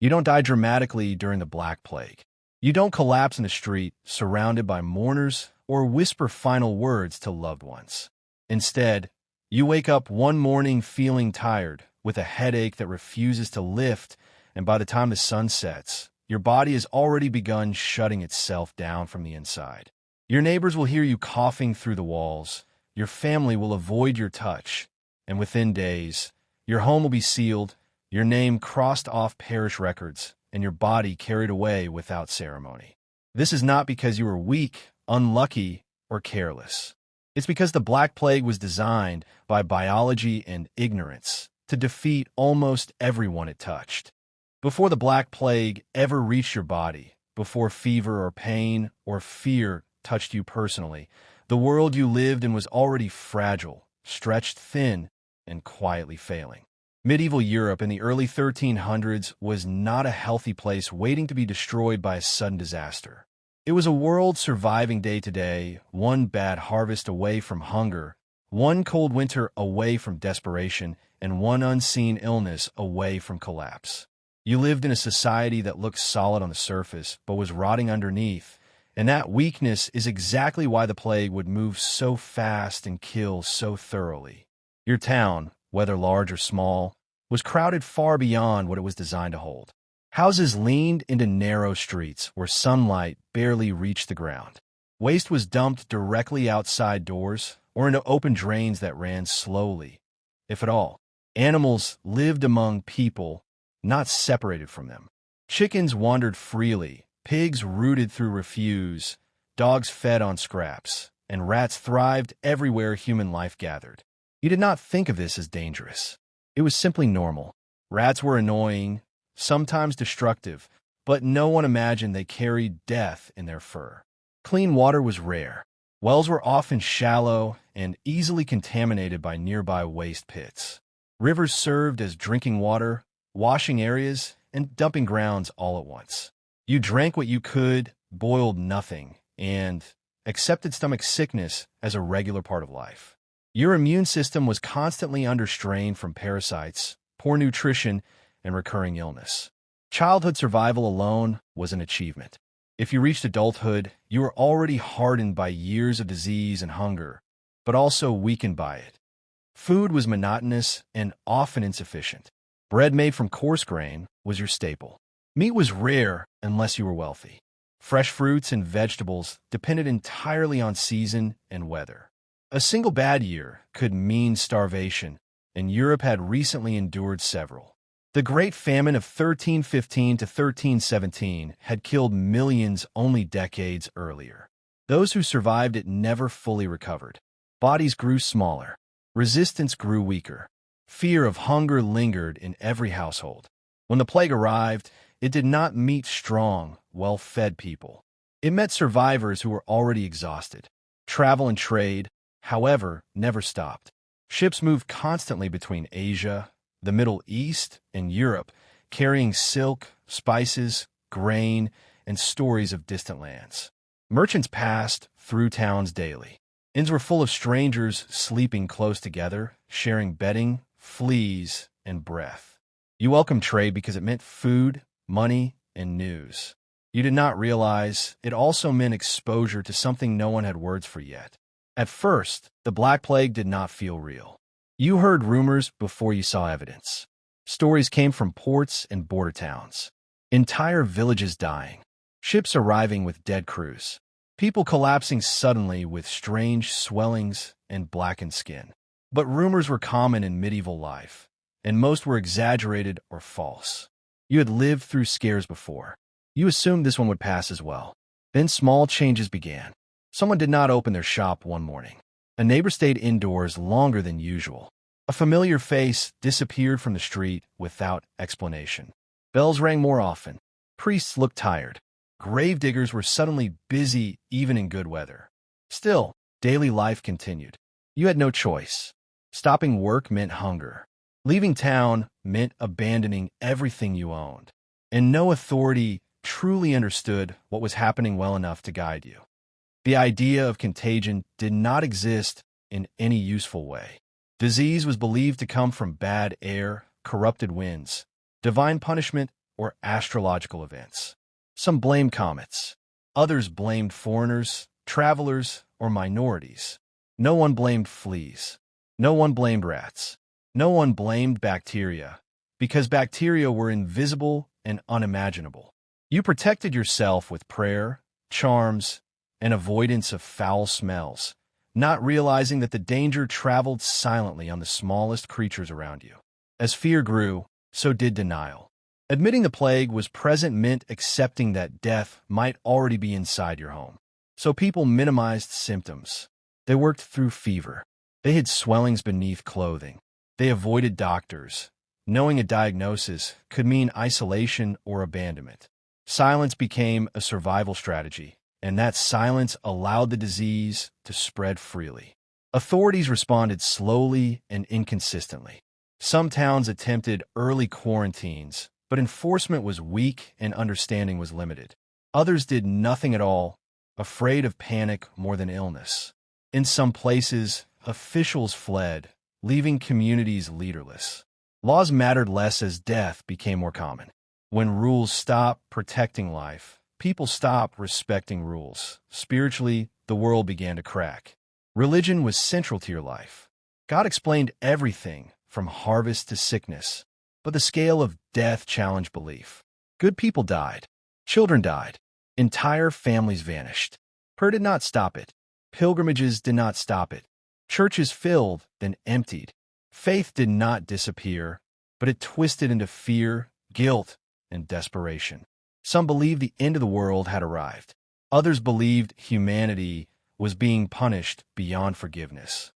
You don't die dramatically during the Black Plague. You don't collapse in the street, surrounded by mourners, or whisper final words to loved ones. Instead, you wake up one morning feeling tired, with a headache that refuses to lift, and by the time the sun sets, your body has already begun shutting itself down from the inside. Your neighbors will hear you coughing through the walls, your family will avoid your touch, and within days, your home will be sealed, your name crossed off parish records, and your body carried away without ceremony. This is not because you were weak, unlucky, or careless. It's because the Black Plague was designed by biology and ignorance to defeat almost everyone it touched. Before the Black Plague ever reached your body, before fever or pain or fear touched you personally, the world you lived in was already fragile, stretched thin, and quietly failing. Medieval Europe in the early 1300s was not a healthy place waiting to be destroyed by a sudden disaster. It was a world surviving day to day, one bad harvest away from hunger, one cold winter away from desperation, and one unseen illness away from collapse. You lived in a society that looked solid on the surface, but was rotting underneath, and that weakness is exactly why the plague would move so fast and kill so thoroughly. Your town, whether large or small, was crowded far beyond what it was designed to hold. Houses leaned into narrow streets where sunlight barely reached the ground. Waste was dumped directly outside doors or into open drains that ran slowly, if at all. Animals lived among people, not separated from them. Chickens wandered freely, pigs rooted through refuse, dogs fed on scraps, and rats thrived everywhere human life gathered. You did not think of this as dangerous. It was simply normal. Rats were annoying, sometimes destructive, but no one imagined they carried death in their fur. Clean water was rare. Wells were often shallow and easily contaminated by nearby waste pits. Rivers served as drinking water, washing areas, and dumping grounds all at once. You drank what you could, boiled nothing, and accepted stomach sickness as a regular part of life. Your immune system was constantly under strain from parasites, poor nutrition, and recurring illness. Childhood survival alone was an achievement. If you reached adulthood, you were already hardened by years of disease and hunger, but also weakened by it. Food was monotonous and often insufficient. Bread made from coarse grain was your staple. Meat was rare unless you were wealthy. Fresh fruits and vegetables depended entirely on season and weather. A single bad year could mean starvation, and Europe had recently endured several. The Great Famine of 1315 to 1317 had killed millions only decades earlier. Those who survived it never fully recovered. Bodies grew smaller. Resistance grew weaker. Fear of hunger lingered in every household. When the plague arrived, it did not meet strong, well-fed people. It met survivors who were already exhausted. Travel and trade, however, never stopped. Ships moved constantly between Asia, the Middle East, and Europe, carrying silk, spices, grain, and stories of distant lands. Merchants passed through towns daily. Inns were full of strangers sleeping close together, sharing bedding, fleas, and breath. You welcomed trade because it meant food, money, and news. You did not realize it also meant exposure to something no one had words for yet. At first, the Black Plague did not feel real. You heard rumors before you saw evidence. Stories came from ports and border towns. Entire villages dying. Ships arriving with dead crews. People collapsing suddenly with strange swellings and blackened skin. But rumors were common in medieval life, and most were exaggerated or false. You had lived through scares before. You assumed this one would pass as well. Then small changes began. Someone did not open their shop one morning. A neighbor stayed indoors longer than usual. A familiar face disappeared from the street without explanation. Bells rang more often. Priests looked tired. Gravediggers were suddenly busy even in good weather. Still, daily life continued. You had no choice. Stopping work meant hunger. Leaving town meant abandoning everything you owned. And no authority truly understood what was happening well enough to guide you. The idea of contagion did not exist in any useful way. Disease was believed to come from bad air, corrupted winds, divine punishment, or astrological events. Some blamed comets. Others blamed foreigners, travelers, or minorities. No one blamed fleas. No one blamed rats. No one blamed bacteria, because bacteria were invisible and unimaginable. You protected yourself with prayer, charms, and avoidance of foul smells, not realizing that the danger traveled silently on the smallest creatures around you. As fear grew, so did denial. Admitting the plague was present meant accepting that death might already be inside your home. So people minimized symptoms. They worked through fever. They hid swellings beneath clothing. They avoided doctors, knowing a diagnosis could mean isolation or abandonment. Silence became a survival strategy, and that silence allowed the disease to spread freely. Authorities responded slowly and inconsistently. Some towns attempted early quarantines, but enforcement was weak and understanding was limited. Others did nothing at all, afraid of panic more than illness. In some places, officials fled, leaving communities leaderless. Laws mattered less as death became more common. When rules stopped protecting life, people stopped respecting rules. Spiritually, the world began to crack. Religion was central to your life. God explained everything from harvest to sickness, but the scale of death challenged belief. Good people died. Children died. Entire families vanished. Prayer did not stop it. Pilgrimages did not stop it. Churches filled, then emptied. Faith did not disappear, but it twisted into fear, guilt, and desperation. Some believed the end of the world had arrived. Others believed humanity was being punished beyond forgiveness.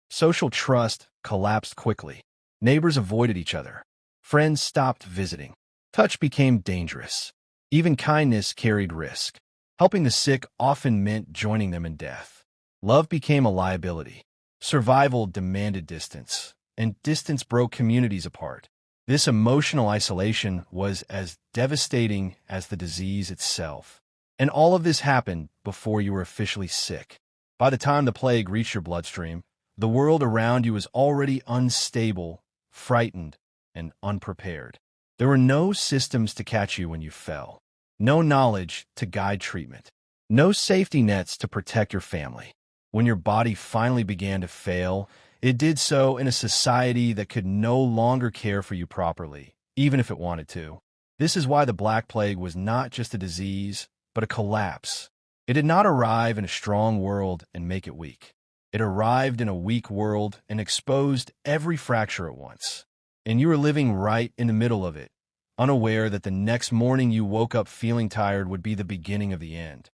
Social trust collapsed quickly. Neighbors avoided each other. Friends stopped visiting. Touch became dangerous. Even kindness carried risk. Helping the sick often meant joining them in death. Love became a liability. Survival demanded distance, and distance broke communities apart. This emotional isolation was as devastating as the disease itself. And all of this happened before you were officially sick. By the time the plague reached your bloodstream, the world around you was already unstable, frightened, and unprepared. There were no systems to catch you when you fell. No knowledge to guide treatment. No safety nets to protect your family. When your body finally began to fail, it did so in a society that could no longer care for you properly, even if it wanted to. This is why the Black Plague was not just a disease, but a collapse. It did not arrive in a strong world and make it weak. It arrived in a weak world and exposed every fracture at once. And you were living right in the middle of it, unaware that the next morning you woke up feeling tired would be the beginning of the end.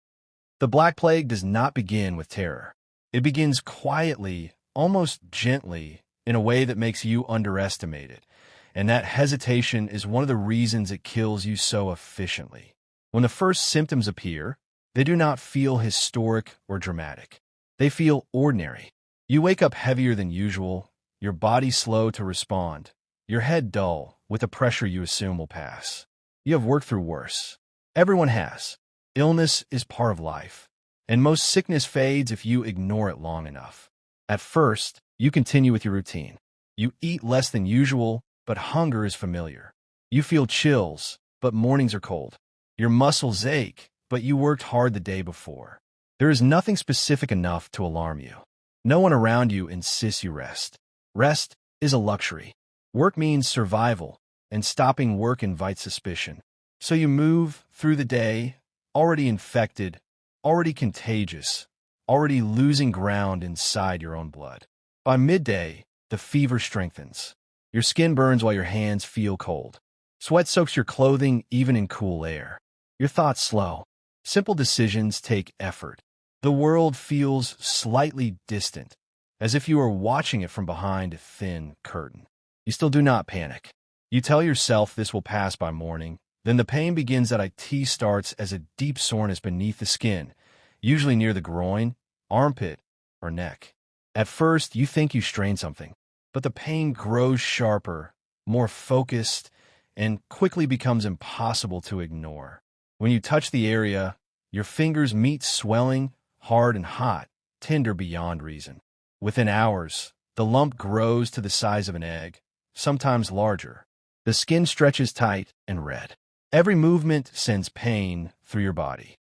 The Black Plague does not begin with terror. It begins quietly, almost gently, in a way that makes you underestimate it. And that hesitation is one of the reasons it kills you so efficiently. When the first symptoms appear, they do not feel historic or dramatic. They feel ordinary. You wake up heavier than usual, your body slow to respond, your head dull, with a pressure you assume will pass. You have worked through worse. Everyone has. Illness is part of life, and most sickness fades if you ignore it long enough. At first, you continue with your routine. You eat less than usual, but hunger is familiar. You feel chills, but mornings are cold. Your muscles ache, but you worked hard the day before. There is nothing specific enough to alarm you. No one around you insists you rest. Rest is a luxury. Work means survival, and stopping work invites suspicion. So you move through the day, already infected, already contagious, already losing ground inside your own blood. By midday, the fever strengthens. Your skin burns while your hands feel cold. Sweat soaks your clothing even in cool air. Your thoughts slow. Simple decisions take effort. The world feels slightly distant, as if you are watching it from behind a thin curtain. You still do not panic. You tell yourself this will pass by morning. Then the pain begins. That IT starts as a deep soreness beneath the skin, usually near the groin, armpit, or neck. At first, you think you strained something, but the pain grows sharper, more focused, and quickly becomes impossible to ignore. When you touch the area, your fingers meet swelling, hard and hot, tender beyond reason. Within hours, the lump grows to the size of an egg, sometimes larger. The skin stretches tight and red. Every movement sends pain through your body.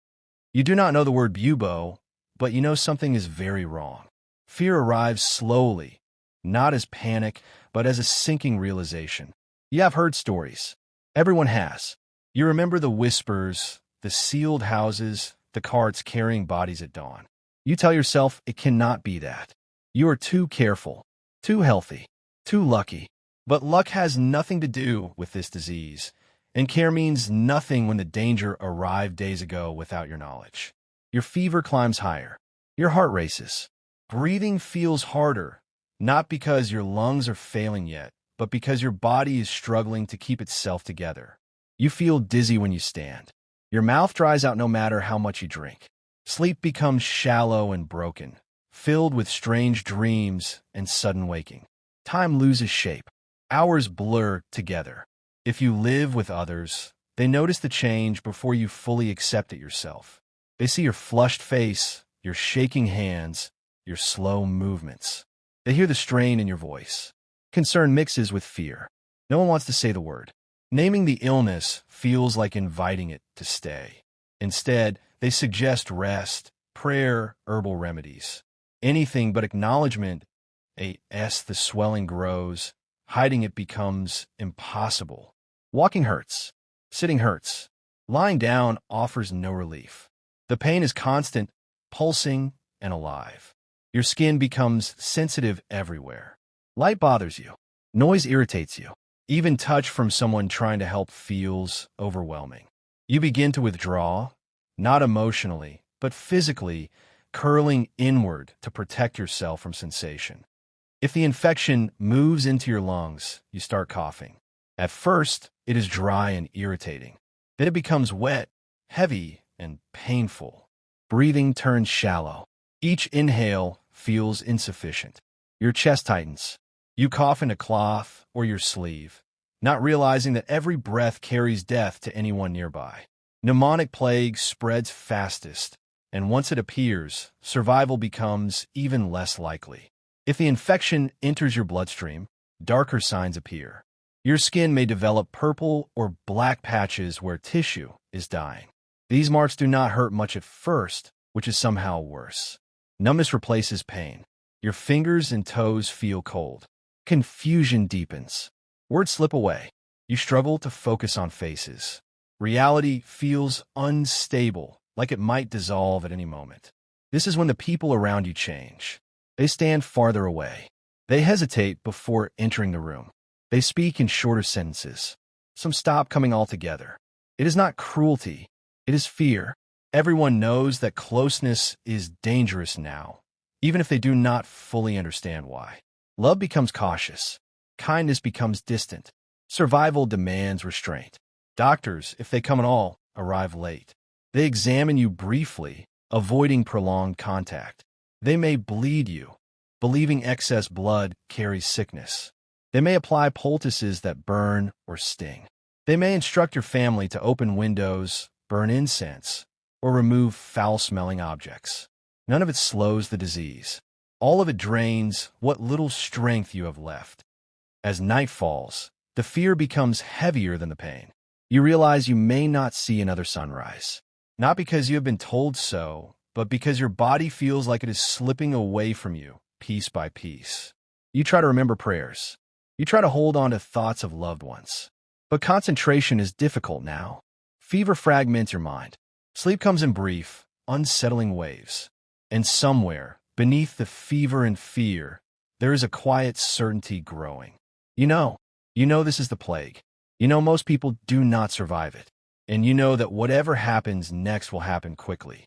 You do not know the word bubo, but you know something is very wrong. Fear arrives slowly, not as panic, but as a sinking realization. You have heard stories. Everyone has. You remember the whispers, the sealed houses, the carts carrying bodies at dawn. You tell yourself it cannot be that. You are too careful, too healthy, too lucky. But luck has nothing to do with this disease, and care means nothing when the danger arrived days ago without your knowledge. Your fever climbs higher. Your heart races. Breathing feels harder, not because your lungs are failing yet, but because your body is struggling to keep itself together. You feel dizzy when you stand. Your mouth dries out no matter how much you drink. Sleep becomes shallow and broken, filled with strange dreams and sudden waking. Time loses shape. Hours blur together. If you live with others, they notice the change before you fully accept it yourself. They see your flushed face, your shaking hands, your slow movements. They hear the strain in your voice. Concern mixes with fear. No one wants to say the word. Naming the illness feels like inviting it to stay. Instead, they suggest rest, prayer, herbal remedies. Anything but acknowledgement. As the swelling grows, hiding it becomes impossible. Walking hurts. Sitting hurts. Lying down offers no relief. The pain is constant, pulsing, and alive. Your skin becomes sensitive everywhere. Light bothers you. Noise irritates you. Even touch from someone trying to help feels overwhelming. You begin to withdraw, not emotionally, but physically, curling inward to protect yourself from sensation. If the infection moves into your lungs, you start coughing. At first, it is dry and irritating. Then it becomes wet, heavy, and painful. Breathing turns shallow. Each inhale feels insufficient. Your chest tightens. You cough in a cloth or your sleeve, not realizing that every breath carries death to anyone nearby. Pneumonic plague spreads fastest, and once it appears, survival becomes even less likely. If the infection enters your bloodstream, darker signs appear. Your skin may develop purple or black patches where tissue is dying. These marks do not hurt much at first, which is somehow worse. Numbness replaces pain. Your fingers and toes feel cold. Confusion deepens. Words slip away. You struggle to focus on faces. Reality feels unstable, like it might dissolve at any moment. This is when the people around you change. They stand farther away. They hesitate before entering the room. They speak in shorter sentences. Some stop coming altogether. It is not cruelty. It is fear. Everyone knows that closeness is dangerous now, even if they do not fully understand why. Love becomes cautious. Kindness becomes distant. Survival demands restraint. Doctors, if they come at all, arrive late. They examine you briefly, avoiding prolonged contact. They may bleed you, believing excess blood carries sickness. They may apply poultices that burn or sting. They may instruct your family to open windows, burn incense, or remove foul-smelling objects. None of it slows the disease. All of it drains what little strength you have left. As night falls, the fear becomes heavier than the pain. You realize you may not see another sunrise. Not because you have been told so, but because your body feels like it is slipping away from you, piece by piece. You try to remember prayers. You try to hold on to thoughts of loved ones. But concentration is difficult now. Fever fragments your mind. Sleep comes in brief, unsettling waves. And somewhere, beneath the fever and fear, there is a quiet certainty growing. You know this is the plague. You know most people do not survive it. And you know that whatever happens next will happen quickly.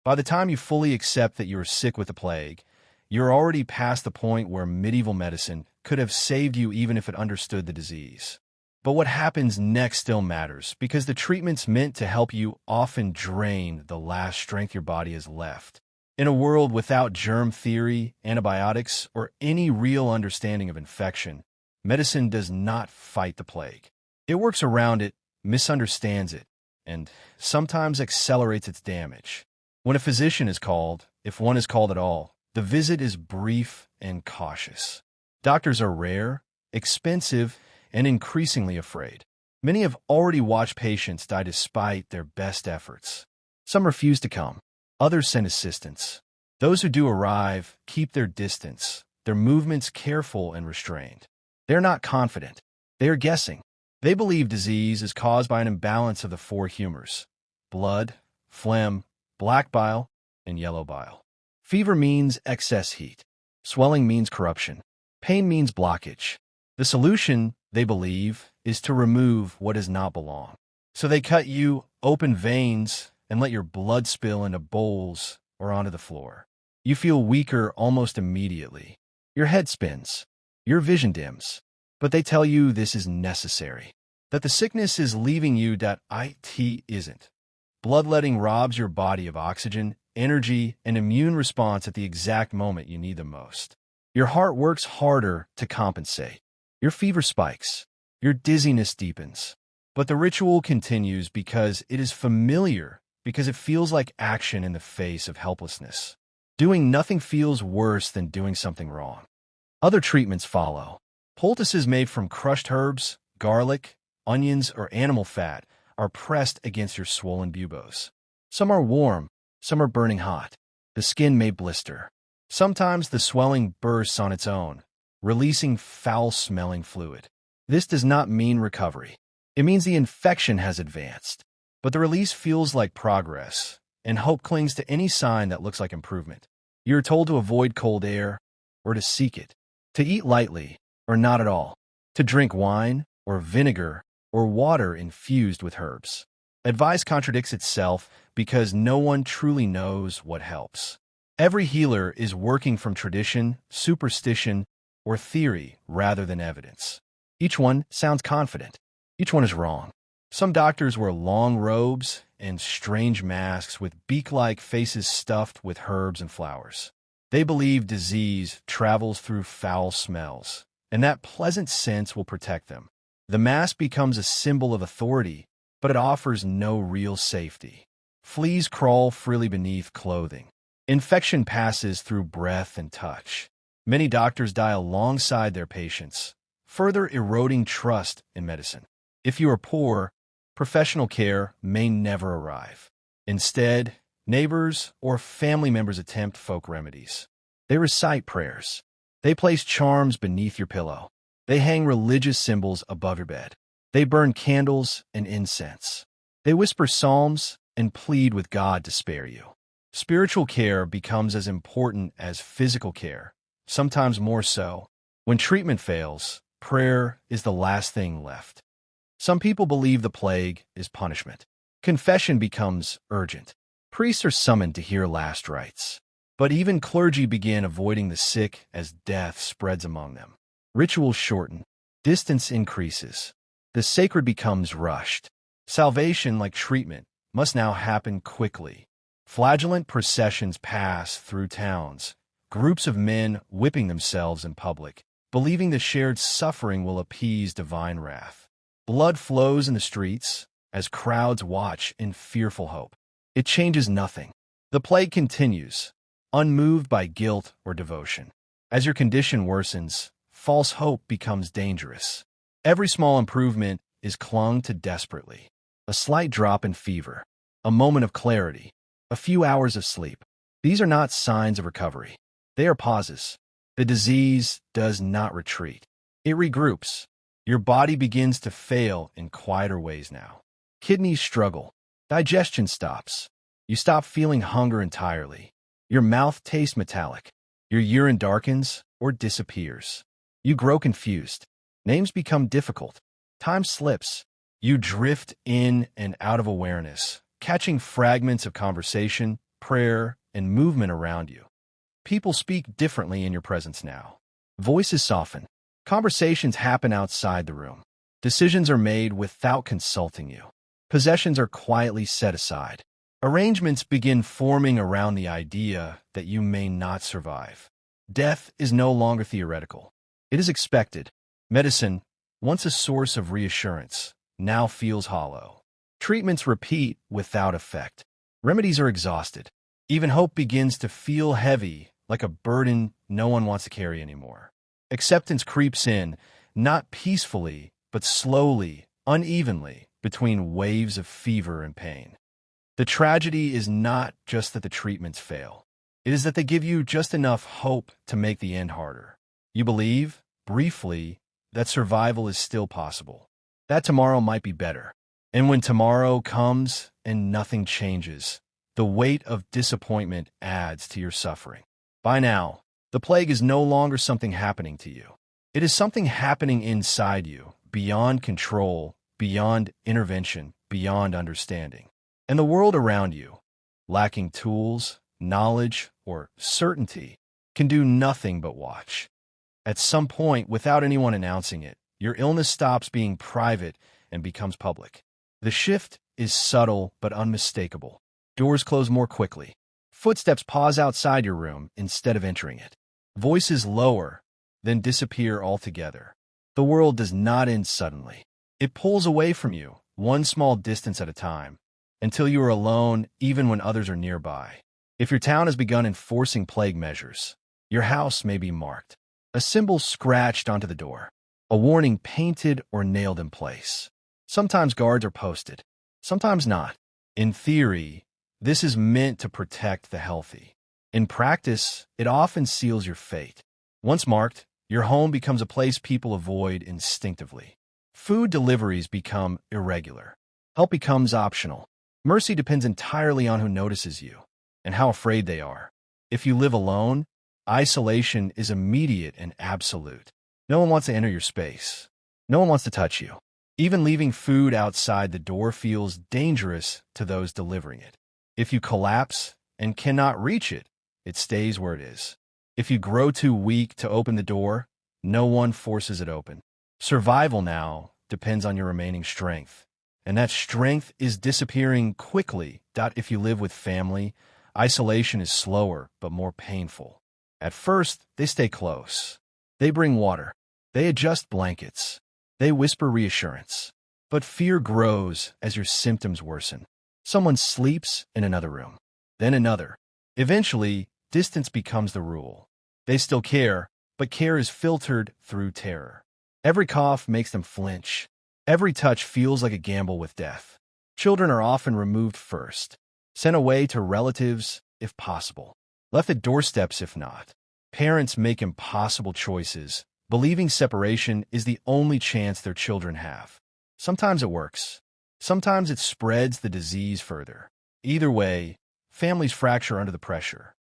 By the time you fully accept that you are sick with the plague, you're already past the point where medieval medicine could have saved you even if it understood the disease. But what happens next still matters, because the treatments meant to help you often drain the last strength your body has left. In a world without germ theory, antibiotics, or any real understanding of infection, medicine does not fight the plague. It works around it, misunderstands it, and sometimes accelerates its damage. When a physician is called, if one is called at all, the visit is brief and cautious. Doctors are rare, expensive, and increasingly afraid. Many have already watched patients die despite their best efforts. Some refuse to come. Others send assistance. Those who do arrive keep their distance, their movements careful and restrained. They're not confident. They are guessing. They believe disease is caused by an imbalance of the four humors: blood, phlegm, black bile, and yellow bile. Fever means excess heat. Swelling means corruption. Pain means blockage. The solution, they believe, is to remove what does not belong. So they cut you open veins and let your blood spill into bowls or onto the floor. You feel weaker almost immediately. Your head spins. Your vision dims. But they tell you this is necessary, that the sickness is leaving you, that it isn't. Bloodletting robs your body of oxygen, energy, and immune response at the exact moment you need them most. Your heart works harder to compensate. Your fever spikes. Your dizziness deepens. But the ritual continues because it is familiar, because it feels like action in the face of helplessness. Doing nothing feels worse than doing something wrong. Other treatments follow. Poultices made from crushed herbs, garlic, onions, or animal fat are pressed against your swollen buboes. Some are warm, some are burning hot. The skin may blister. Sometimes the swelling bursts on its own, releasing foul-smelling fluid. This does not mean recovery. It means the infection has advanced. But the release feels like progress, and hope clings to any sign that looks like improvement. You're told to avoid cold air, or to seek it, to eat lightly, or not at all, to drink wine, or vinegar, or water infused with herbs. Advice contradicts itself because no one truly knows what helps. Every healer is working from tradition, superstition, or theory rather than evidence. Each one sounds confident. Each one is wrong. Some doctors wear long robes and strange masks with beak-like faces stuffed with herbs and flowers. They believe disease travels through foul smells, and that pleasant sense will protect them. The mask becomes a symbol of authority, but it offers no real safety. Fleas crawl freely beneath clothing. Infection passes through breath and touch. Many doctors die alongside their patients, further eroding trust in medicine. If you are poor, professional care may never arrive. Instead, neighbors or family members attempt folk remedies. They recite prayers. They place charms beneath your pillow. They hang religious symbols above your bed. They burn candles and incense. They whisper psalms and plead with God to spare you. Spiritual care becomes as important as physical care, sometimes more so. When treatment fails, prayer is the last thing left. Some people believe the plague is punishment. Confession becomes urgent. Priests are summoned to hear last rites. But even clergy begin avoiding the sick as death spreads among them. Rituals shorten. Distance increases. The sacred becomes rushed. Salvation, like treatment, must now happen quickly. Flagellant processions pass through towns, groups of men whipping themselves in public, believing the shared suffering will appease divine wrath. Blood flows in the streets as crowds watch in fearful hope. It changes nothing. The plague continues, unmoved by guilt or devotion. As your condition worsens, false hope becomes dangerous. Every small improvement is clung to desperately. A slight drop in fever, a moment of clarity, a few hours of sleep. These are not signs of recovery. They are pauses. The disease does not retreat. It regroups. Your body begins to fail in quieter ways now. Kidneys struggle. Digestion stops. You stop feeling hunger entirely. Your mouth tastes metallic. Your urine darkens or disappears. You grow confused. Names become difficult. Time slips. You drift in and out of awareness, catching fragments of conversation, prayer, and movement around you. People speak differently in your presence now. Voices soften. Conversations happen outside the room. Decisions are made without consulting you. Possessions are quietly set aside. Arrangements begin forming around the idea that you may not survive. Death is no longer theoretical. It is expected. Medicine, once a source of reassurance, now feels hollow. Treatments repeat without effect. Remedies are exhausted. Even hope begins to feel heavy, like a burden no one wants to carry anymore. Acceptance creeps in, not peacefully, but slowly, unevenly between waves of fever and pain. The tragedy is not just that the treatments fail. It is that they give you just enough hope to make the end harder. You believe, briefly, that survival is still possible, that tomorrow might be better. And when tomorrow comes and nothing changes, the weight of disappointment adds to your suffering. By now, the plague is no longer something happening to you. It is something happening inside you, beyond control, beyond intervention, beyond understanding. And the world around you, lacking tools, knowledge, or certainty, can do nothing but watch. At some point, without anyone announcing it, your illness stops being private and becomes public. The shift is subtle but unmistakable. Doors close more quickly. Footsteps pause outside your room instead of entering it. Voices lower, then disappear altogether. The world does not end suddenly. It pulls away from you, one small distance at a time, until you are alone even when others are nearby. If your town has begun enforcing plague measures, your house may be marked. A symbol scratched onto the door. A warning painted or nailed in place. Sometimes guards are posted, sometimes not. In theory, this is meant to protect the healthy. In practice, it often seals your fate. Once marked, your home becomes a place people avoid instinctively. Food deliveries become irregular. Help becomes optional. Mercy depends entirely on who notices you and how afraid they are. If you live alone, isolation is immediate and absolute. No one wants to enter your space. No one wants to touch you. Even leaving food outside the door feels dangerous to those delivering it. If you collapse and cannot reach it, it stays where it is. If you grow too weak to open the door, no one forces it open. Survival now depends on your remaining strength, and that strength is disappearing quickly. If you live with family, isolation is slower but more painful. At first, they stay close. They bring water. They adjust blankets. They whisper reassurance. But fear grows as your symptoms worsen. Someone sleeps in another room, then another. Eventually, distance becomes the rule. They still care, but care is filtered through terror. Every cough makes them flinch. Every touch feels like a gamble with death. Children are often removed first, sent away to relatives if possible, left at doorsteps if not. Parents make impossible choices, believing separation is the only chance their children have. Sometimes it works. Sometimes it spreads the disease further. Either way, families fracture under the pressure.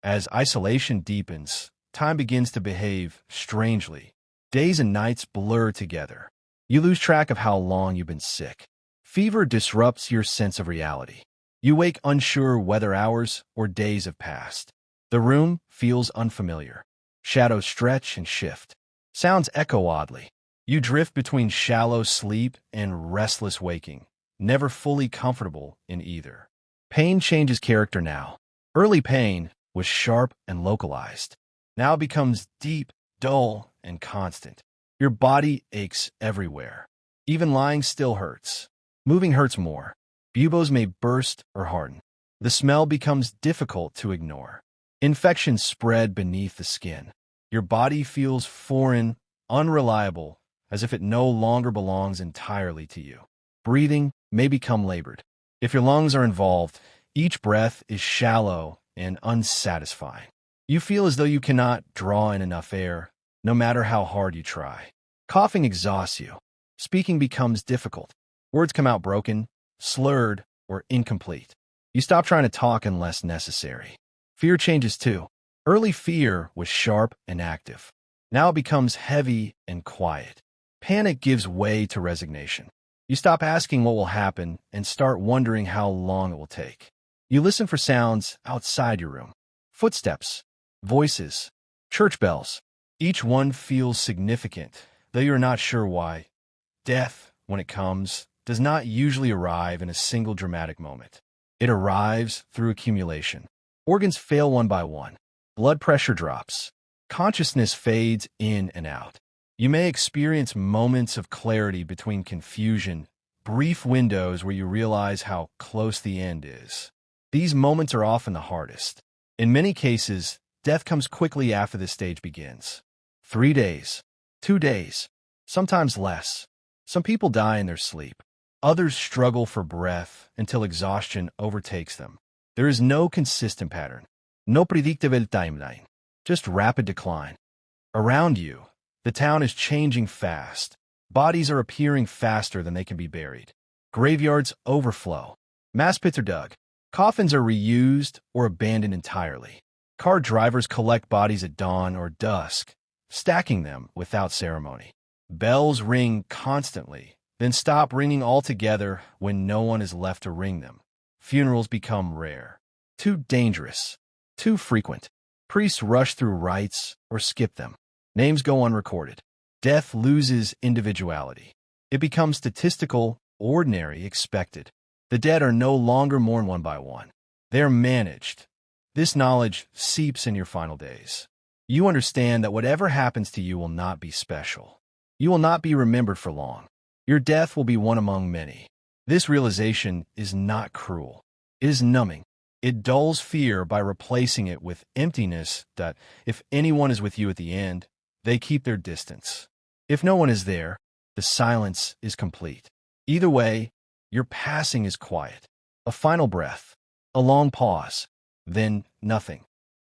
As isolation deepens, time begins to behave strangely. Days and nights blur together. You lose track of how long you've been sick. Fever disrupts your sense of reality. You wake unsure whether hours or days have passed. The room feels unfamiliar. Shadows stretch and shift. Sounds echo oddly. You drift between shallow sleep and restless waking, never fully comfortable in either. Pain changes character now. Early pain was sharp and localized. Now it becomes deep, dull, and constant. Your body aches everywhere. Even lying still hurts. Moving hurts more. Buboes may burst or harden. The smell becomes difficult to ignore. Infections spread beneath the skin. Your body feels foreign, unreliable, as if it no longer belongs entirely to you. Breathing may become labored. If your lungs are involved, each breath is shallow and unsatisfying. You feel as though you cannot draw in enough air, no matter how hard you try. Coughing exhausts you. Speaking becomes difficult. Words come out broken, slurred, or incomplete. You stop trying to talk unless necessary. Fear changes too. Early fear was sharp and active. Now it becomes heavy and quiet. Panic gives way to resignation. You stop asking what will happen and start wondering how long it will take. You listen for sounds outside your room. Footsteps, voices, church bells. Each one feels significant, though you're not sure why. Death, when it comes, does not usually arrive in a single dramatic moment. It arrives through accumulation. Organs fail one by one. Blood pressure drops. Consciousness fades in and out. You may experience moments of clarity between confusion, brief windows where you realize how close the end is. These moments are often the hardest. In many cases, death comes quickly after this stage begins. 3 days, 2 days, sometimes less. Some people die in their sleep. Others struggle for breath until exhaustion overtakes them. There is no consistent pattern. No predictable timeline. Just rapid decline. Around you, the town is changing fast. Bodies are appearing faster than they can be buried. Graveyards overflow. Mass pits are dug. Coffins are reused or abandoned entirely. Car drivers collect bodies at dawn or dusk, stacking them without ceremony. Bells ring constantly, then stop ringing altogether when no one is left to ring them. Funerals become rare. Too dangerous. Too frequent. Priests rush through rites or skip them. Names go unrecorded. Death loses individuality. It becomes statistical, ordinary, expected. The dead are no longer mourned one by one. They are managed. This knowledge seeps in your final days. You understand that whatever happens to you will not be special. You will not be remembered for long. Your death will be one among many. This realization is not cruel. It is numbing. It dulls fear by replacing it with emptiness that, if anyone is with you at the end, they keep their distance. If no one is there, the silence is complete. Either way, your passing is quiet. A final breath. A long pause. Then nothing.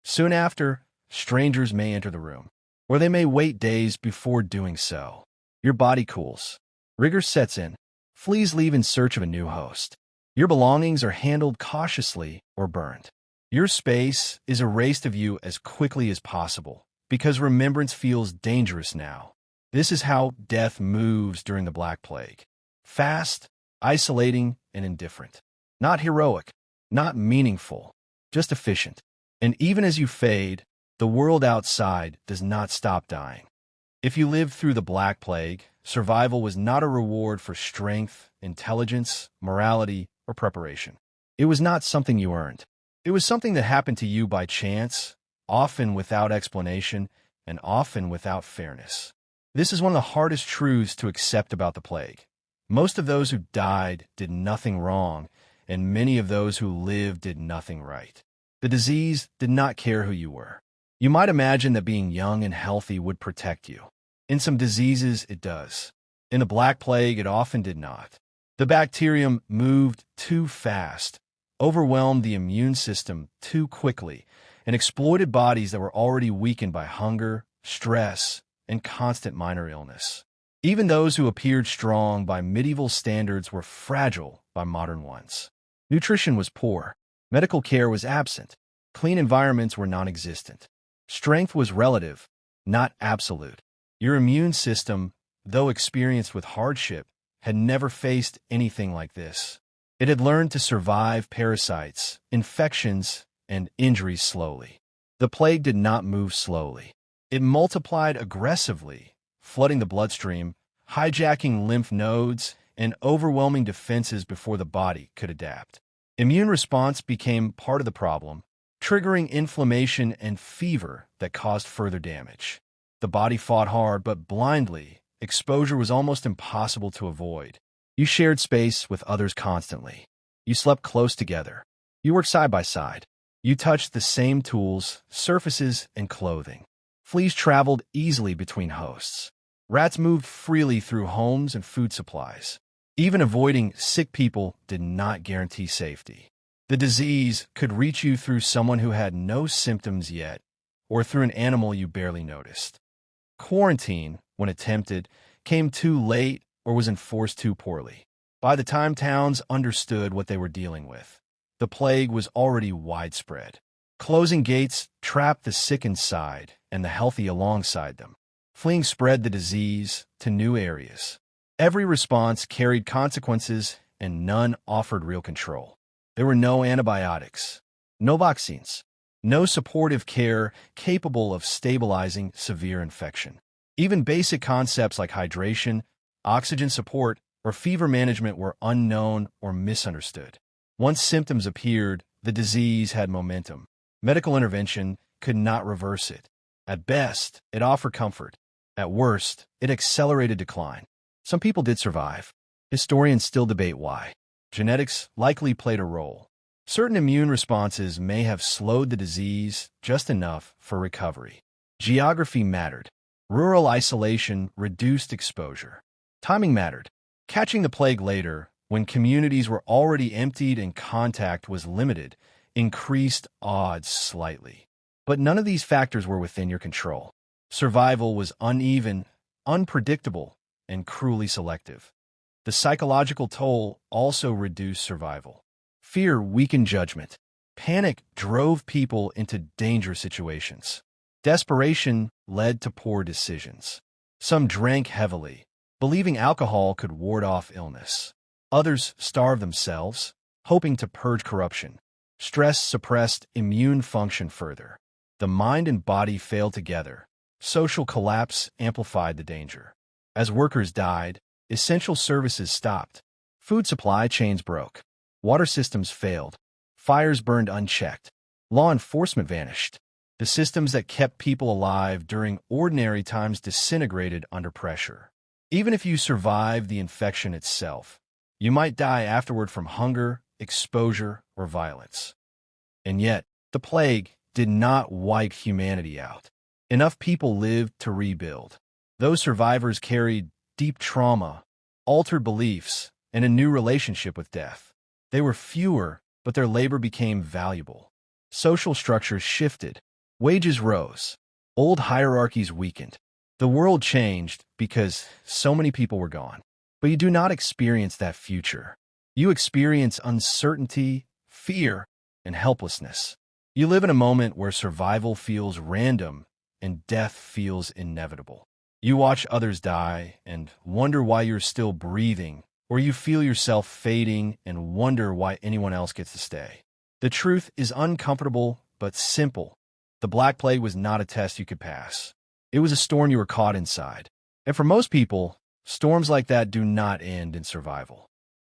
Soon after, strangers may enter the room, or they may wait days before doing so. Your body cools. Rigor sets in. Fleas leave in search of a new host. Your belongings are handled cautiously or burned. Your space is erased of you as quickly as possible, because remembrance feels dangerous now. This is how death moves during the Black Plague. Fast, isolating, and indifferent. Not heroic, not meaningful, just efficient. And even as you fade, the world outside does not stop dying. If you lived through the Black Plague, survival was not a reward for strength, intelligence, morality, or preparation. It was not something you earned. It was something that happened to you by chance, often without explanation, and often without fairness. This is one of the hardest truths to accept about the plague. Most of those who died did nothing wrong, and many of those who lived did nothing right. The disease did not care who you were. You might imagine that being young and healthy would protect you. In some diseases, it does. In the Black Plague, it often did not. The bacterium moved too fast, overwhelmed the immune system too quickly, and exploited bodies that were already weakened by hunger, stress, and constant minor illness. Even those who appeared strong by medieval standards were fragile by modern ones. Nutrition was poor. Medical care was absent. Clean environments were non-existent. Strength was relative, not absolute. Your immune system, though experienced with hardship, had never faced anything like this. It had learned to survive parasites, infections, and injuries slowly. The plague did not move slowly. It multiplied aggressively, flooding the bloodstream, hijacking lymph nodes, and overwhelming defenses before the body could adapt. Immune response became part of the problem, triggering inflammation and fever that caused further damage. The body fought hard, but blindly. Exposure was almost impossible to avoid. You shared space with others constantly. You slept close together. You worked side by side. You touched the same tools, surfaces, and clothing. Fleas traveled easily between hosts. Rats moved freely through homes and food supplies. Even avoiding sick people did not guarantee safety. The disease could reach you through someone who had no symptoms yet, or through an animal you barely noticed. Quarantine, when attempted, came too late or was enforced too poorly. By the time towns understood what they were dealing with, the plague was already widespread. Closing gates trapped the sick inside and the healthy alongside them. Fleeing spread the disease to new areas. Every response carried consequences, and none offered real control. There were no antibiotics, no vaccines, no supportive care capable of stabilizing severe infection. Even basic concepts like hydration, oxygen support, or fever management were unknown or misunderstood. Once symptoms appeared, the disease had momentum. Medical intervention could not reverse it. At best, it offered comfort. At worst, it accelerated decline. Some people did survive. Historians still debate why. Genetics likely played a role. Certain immune responses may have slowed the disease just enough for recovery. Geography mattered. Rural isolation reduced exposure. Timing mattered. Catching the plague later, when communities were already emptied and contact was limited, increased odds slightly. But none of these factors were within your control. Survival was uneven, unpredictable, and cruelly selective. The psychological toll also reduced survival. Fear weakened judgment. Panic drove people into dangerous situations. Desperation led to poor decisions. Some drank heavily, believing alcohol could ward off illness. Others starved themselves, hoping to purge corruption. Stress suppressed immune function further. The mind and body failed together. Social collapse amplified the danger. As workers died, essential services stopped. Food supply chains broke. Water systems failed. Fires burned unchecked. Law enforcement vanished. The systems that kept people alive during ordinary times disintegrated under pressure. Even if you survived the infection itself, you might die afterward from hunger, exposure, or violence. And yet, the plague did not wipe humanity out. Enough people lived to rebuild. Those survivors carried deep trauma, altered beliefs, and a new relationship with death. They were fewer, but their labor became valuable. Social structures shifted. Wages rose. Old hierarchies weakened. The world changed because so many people were gone. But you do not experience that future. You experience uncertainty, fear, and helplessness. You live in a moment where survival feels random and death feels inevitable. You watch others die and wonder why you're still breathing, or you feel yourself fading and wonder why anyone else gets to stay. The truth is uncomfortable but simple. The Black Plague was not a test you could pass. It was a storm you were caught inside. And for most people, storms like that do not end in survival.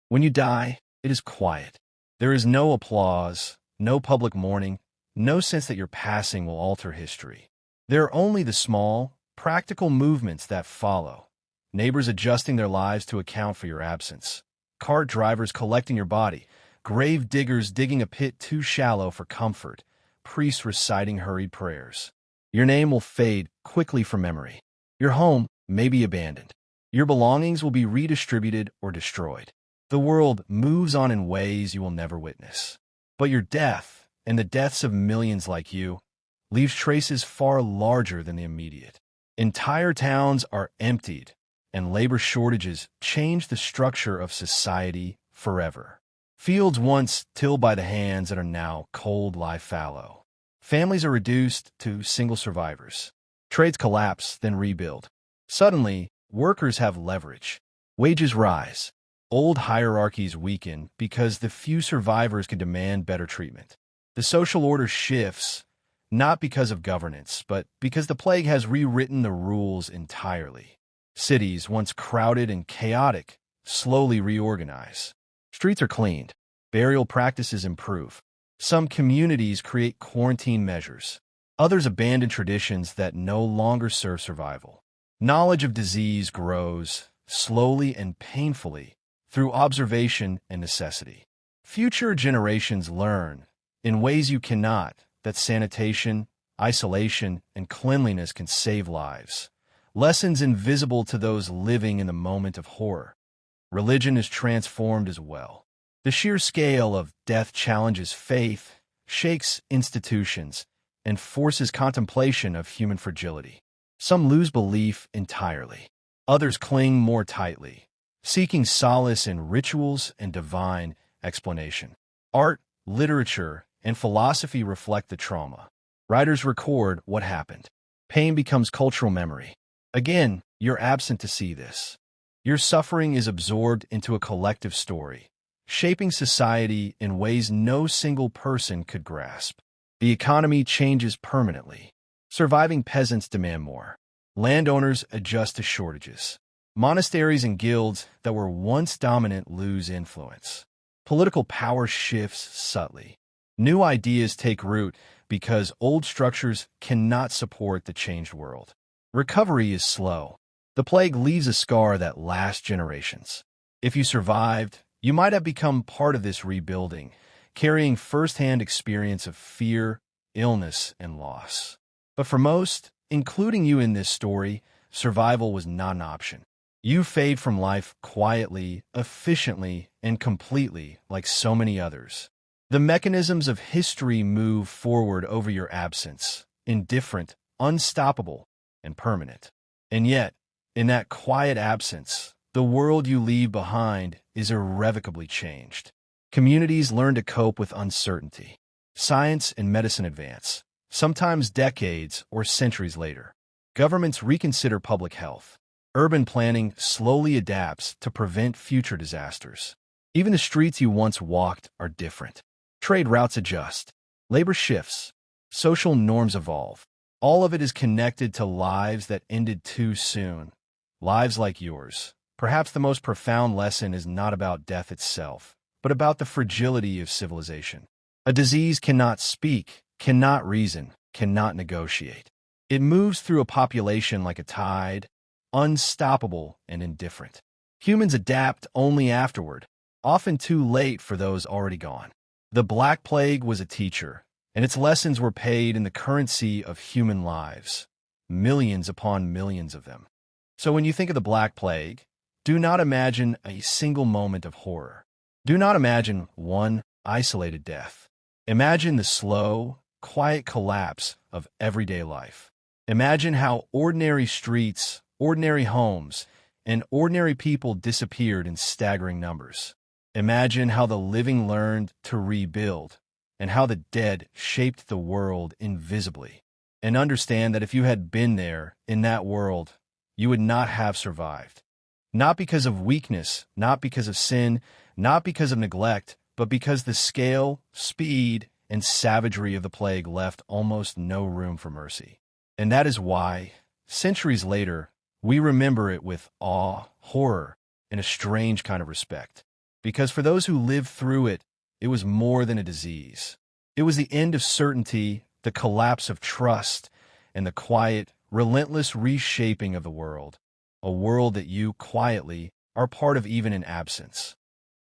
When you die, it is quiet. There is no applause, no public mourning, no sense that your passing will alter history. There are only the small, practical movements that follow. Neighbors adjusting their lives to account for your absence. Cart drivers collecting your body. Grave diggers digging a pit too shallow for comfort. Priests reciting hurried prayers. Your name will fade quickly from memory. Your home may be abandoned. Your belongings will be redistributed or destroyed. The world moves on in ways you will never witness. But your death, and the deaths of millions like you, leaves traces far larger than the immediate. Entire towns are emptied, and labor shortages change the structure of society forever. Fields once tilled by the hands that are now cold lie fallow. Families are reduced to single survivors. Trades collapse, then rebuild. Suddenly, workers have leverage. Wages rise. Old hierarchies weaken because the few survivors can demand better treatment. The social order shifts, not because of governance, but because the plague has rewritten the rules entirely. Cities, once crowded and chaotic, slowly reorganize. Streets are cleaned. Burial practices improve. Some communities create quarantine measures. Others abandon traditions that no longer serve survival. Knowledge of disease grows, slowly and painfully, through observation and necessity. Future generations learn, in ways you cannot, that sanitation, isolation, and cleanliness can save lives. Lessons invisible to those living in the moment of horror. Religion is transformed as well. The sheer scale of death challenges faith, shakes institutions, and forces contemplation of human fragility. Some lose belief entirely. Others cling more tightly, seeking solace in rituals and divine explanation. Art, literature, and philosophy reflect the trauma. Writers record what happened. Pain becomes cultural memory. Again, you're absent to see this. Your suffering is absorbed into a collective story, shaping society in ways no single person could grasp. The economy changes permanently. Surviving peasants demand more. Landowners adjust to shortages. Monasteries and guilds that were once dominant lose influence. Political power shifts subtly. New ideas take root because old structures cannot support the changed world. Recovery is slow. The plague leaves a scar that lasts generations. If you survived, you might have become part of this rebuilding, carrying firsthand experience of fear, illness, and loss. But for most, including you in this story, survival was not an option. You fade from life quietly, efficiently, and completely, like so many others. The mechanisms of history move forward over your absence, indifferent, unstoppable, and permanent. And yet, in that quiet absence, the world you leave behind is irrevocably changed. Communities learn to cope with uncertainty. Science and medicine advance, sometimes decades or centuries later. Governments reconsider public health. Urban planning slowly adapts to prevent future disasters. Even the streets you once walked are different. Trade routes adjust. Labor shifts. Social norms evolve. All of it is connected to lives that ended too soon. Lives like yours. Perhaps the most profound lesson is not about death itself, but about the fragility of civilization. A disease cannot speak, cannot reason, cannot negotiate. It moves through a population like a tide, unstoppable and indifferent. Humans adapt only afterward, often too late for those already gone. The Black Plague was a teacher, and its lessons were paid in the currency of human lives, millions upon millions of them. So when you think of the Black Plague, do not imagine a single moment of horror. Do not imagine one isolated death. Imagine the slow, quiet collapse of everyday life. Imagine how ordinary streets, ordinary homes, and ordinary people disappeared in staggering numbers. Imagine how the living learned to rebuild, and how the dead shaped the world invisibly. And understand that if you had been there in that world, you would not have survived. Not because of weakness, not because of sin, not because of neglect, but because the scale, speed, and savagery of the plague left almost no room for mercy. And that is why, centuries later, we remember it with awe, horror, and a strange kind of respect. Because for those who lived through it, it was more than a disease. It was the end of certainty, the collapse of trust, and the quiet, relentless reshaping of the world. A world that you, quietly, are part of even in absence.